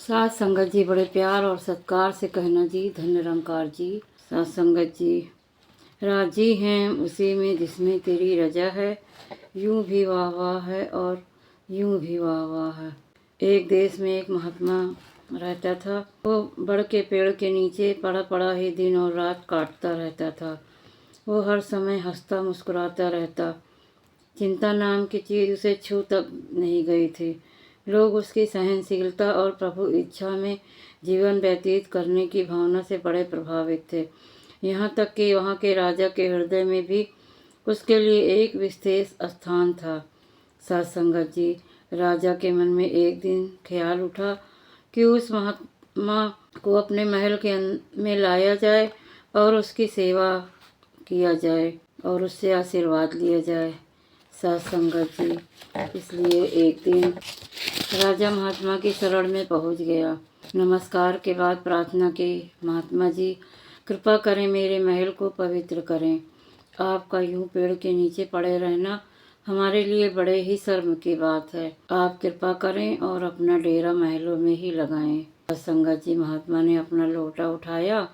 साथ संगत जी बड़े प्यार और सत्कार से कहना जी, धन्य निरंकार जी। साथ संगत जी, राजी हैं उसी में जिसमें तेरी रजा है, यूं भी वाह वाह है और यूं भी वाह वाह है। एक देश में एक महात्मा रहता था। वो बड़ के पेड़ के नीचे पड़ा पड़ा ही दिन और रात काटता रहता था। वो हर समय हंसता मुस्कुराता रहता। चिंता नाम की चीज़ उसे छू तक नहीं गई थी। लोग उसकी सहनशीलता और प्रभु इच्छा में जीवन व्यतीत करने की भावना से बड़े प्रभावित थे। यहाँ तक कि वहाँ के राजा के हृदय में भी उसके लिए एक विशेष स्थान था। साथ संगत जी, राजा के मन में एक दिन ख्याल उठा कि उस महात्मा को अपने महल के में लाया जाए और उसकी सेवा किया जाए और उससे आशीर्वाद लिया जाए। साथ संगत जी, इसलिए एक दिन राजा महात्मा की शरण में पहुंच गया। नमस्कार के बाद प्रार्थना की, महात्मा जी कृपा करें मेरे महल को पवित्र करें। आपका यूं पेड़ के नीचे पड़े रहना हमारे लिए बड़े ही शर्म की बात है। आप कृपा करें और अपना डेरा महलों में ही लगाएं। संगत जी, महात्मा ने अपना लोटा उठाया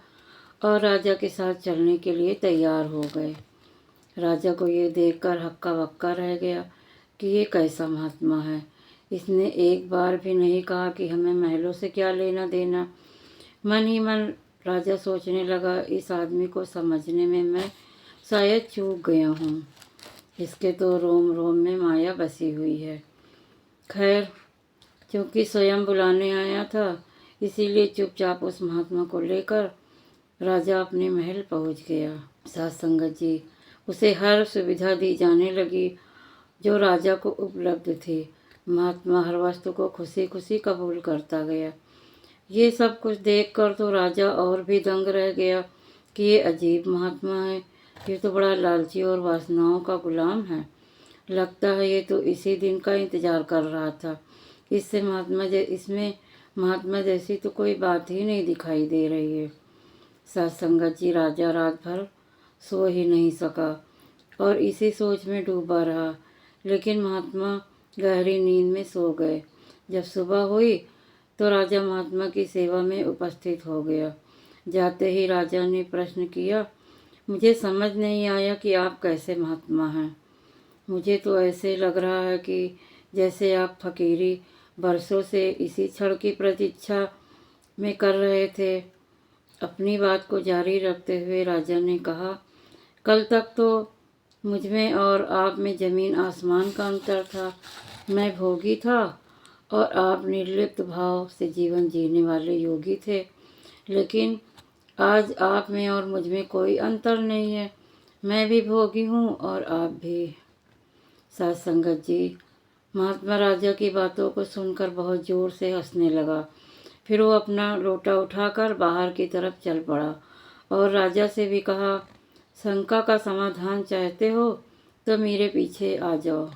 और राजा के साथ चलने के लिए तैयार हो गए। राजा को ये देखकर हक्का बक्का रह गया कि ये कैसा महात्मा है। इसने एक बार भी नहीं कहा कि हमें महलों से क्या लेना देना। मन ही मन राजा सोचने लगा, इस आदमी को समझने में मैं शायद चूक गया हूँ। इसके तो रोम रोम में माया बसी हुई है। खैर, क्योंकि स्वयं बुलाने आया था इसीलिए चुपचाप उस महात्मा को लेकर राजा अपने महल पहुँच गया। साथ संगत जी, उसे हर सुविधा दी जाने लगी जो राजा को उपलब्ध थी। महात्मा हर वस्तु को खुशी खुशी कबूल करता गया। ये सब कुछ देखकर तो राजा और भी दंग रह गया कि ये अजीब महात्मा है। ये तो बड़ा लालची और वासनाओं का गुलाम है। लगता है ये तो इसी दिन का इंतजार कर रहा था। इसमें महात्मा जैसी तो कोई बात ही नहीं दिखाई दे रही है। साथ संगत जी, राजा रात भर सो ही नहीं सका और इसी सोच में डूबा रहा। लेकिन महात्मा गहरी नींद में सो गए। जब सुबह हुई तो राजा महात्मा की सेवा में उपस्थित हो गया। जाते ही राजा ने प्रश्न किया, मुझे समझ नहीं आया कि आप कैसे महात्मा हैं। मुझे तो ऐसे लग रहा है कि जैसे आप फकीरी बरसों से इसी क्षण की प्रतीक्षा में कर रहे थे। अपनी बात को जारी रखते हुए राजा ने कहा, कल तक तो मुझ में और आप में जमीन आसमान का अंतर था। मैं भोगी था और आप निर्लिप्त भाव से जीवन जीने वाले योगी थे। लेकिन आज आप में और मुझ में कोई अंतर नहीं है। मैं भी भोगी हूँ और आप भी। साथ संगत जी, महात्मा राजा की बातों को सुनकर बहुत जोर से हंसने लगा। फिर वो अपना लोटा उठाकर बाहर की तरफ चल पड़ा और राजा से भी कहा, शंका का समाधान चाहते हो तो मेरे पीछे आ जाओ।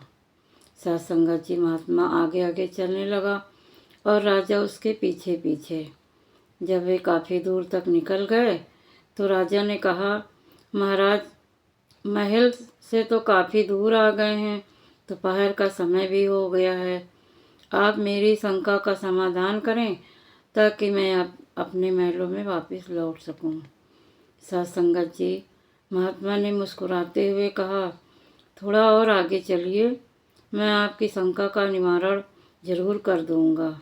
साथ संगत जी, महात्मा आगे आगे चलने लगा और राजा उसके पीछे पीछे। जब वे काफ़ी दूर तक निकल गए तो राजा ने कहा, महाराज महल से तो काफ़ी दूर आ गए हैं, दोपहर का समय भी हो गया है। आप मेरी शंका का समाधान करें ताकि मैं अपने महलों में वापस लौट सकूं। साथ संगत जी, महात्मा ने मुस्कुराते हुए कहा, थोड़ा और आगे चलिए, मैं आपकी शंका का निवारण जरूर कर दूंगा।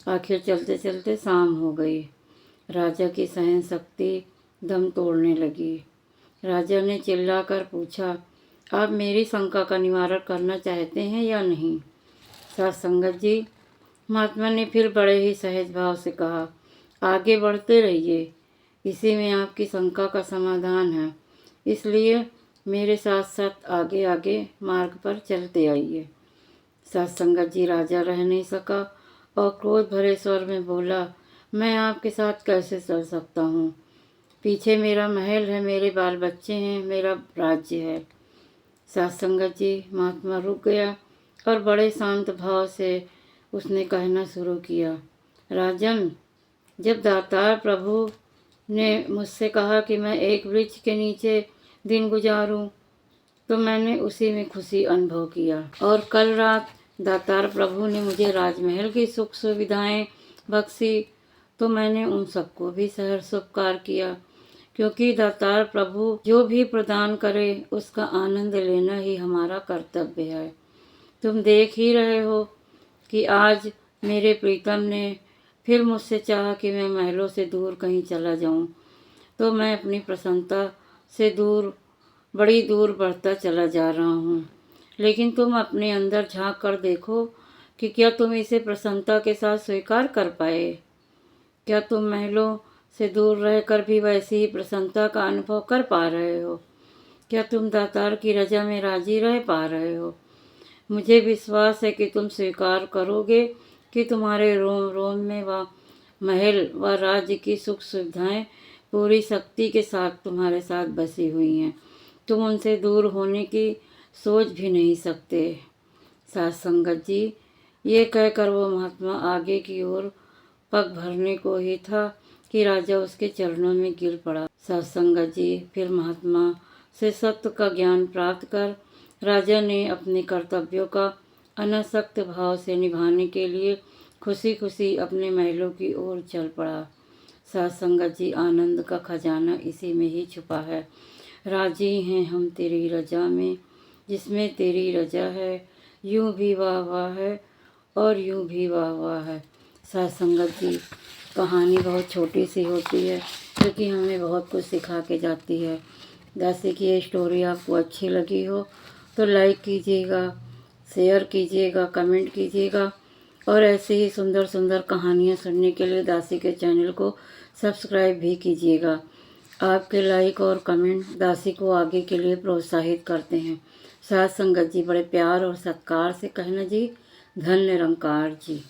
आखिर चलते चलते शाम हो गई। राजा की सहन शक्ति दम तोड़ने लगी। राजा ने चिल्लाकर पूछा, आप मेरी शंका का निवारण करना चाहते हैं या नहीं। साथ संगत जी, महात्मा ने फिर बड़े ही सहज भाव से कहा, आगे बढ़ते रहिए, इसी में आपकी शंका का समाधान है। इसलिए मेरे साथ साथ आगे आगे मार्ग पर चलते आइए। साथ संगत जी, राजा रह नहीं सका और क्रोध भरे स्वर में बोला, मैं आपके साथ कैसे चल सकता हूँ। पीछे मेरा महल है, मेरे बाल बच्चे हैं, मेरा राज्य है। साथ संगत जी, महात्मा रुक गया और बड़े शांत भाव से उसने कहना शुरू किया, राजन, जब दातार प्रभु ने मुझसे कहा कि मैं एक वृक्ष के नीचे दिन गुजारूं तो मैंने उसी में खुशी अनुभव किया। और कल रात दातार प्रभु ने मुझे राजमहल की सुख सुविधाएं बख्शी तो मैंने उन सबको भी सहर्ष उपकार किया, क्योंकि दातार प्रभु जो भी प्रदान करे उसका आनंद लेना ही हमारा कर्तव्य है। तुम देख ही रहे हो कि आज मेरे प्रीतम ने फिर मुझसे चाहा कि मैं महलों से दूर कहीं चला जाऊं, तो मैं अपनी प्रसन्नता से बड़ी दूर बढ़ता चला जा रहा हूँ। लेकिन तुम अपने अंदर झांक कर देखो कि क्या तुम इसे प्रसन्नता के साथ स्वीकार कर पाए? क्या तुम महलों से दूर रहकर भी वैसी ही प्रसन्नता का अनुभव कर पा रहे हो? क्या तुम दातार की रजा में राजी रह पा रहे हो? मुझे विश्वास है कि तुम स्वीकार करोगे कि तुम्हारे रोम रोम में वह महल व राज्य की सुख सुविधाएं पूरी शक्ति के साथ तुम्हारे साथ बसी हुई हैं। तुम उनसे दूर होने की सोच भी नहीं सकते। साथ संगत जी, ये कहकर वो महात्मा आगे की ओर पग भरने को ही था कि राजा उसके चरणों में गिर पड़ा। साथ संगत जी, फिर महात्मा से सत्य का ज्ञान प्राप्त कर राजा ने अपने कर्तव्यों का अनासक्त भाव से निभाने के लिए खुशी खुशी अपने महलों की ओर चल पड़ा। साथ संगत जी, आनंद का खजाना इसी में ही छुपा है। राजी हैं हम तेरी रजा में, जिसमें तेरी रजा है, यूं भी वाह वाह है और यूं भी वाह वाह है। साथ संगत जी, कहानी बहुत छोटी सी होती है, क्योंकि हमें बहुत कुछ सिखा के जाती है। जैसे कि ये स्टोरी आपको अच्छी लगी हो तो लाइक कीजिएगा, शेयर कीजिएगा, कमेंट कीजिएगा, और ऐसे ही सुंदर सुंदर कहानियाँ सुनने के लिए दासी के चैनल को सब्सक्राइब भी कीजिएगा। आपके लाइक और कमेंट दासी को आगे के लिए प्रोत्साहित करते हैं। साथ संगत जी, बड़े प्यार और सत्कार से कहना जी, धन्य निरंकार जी।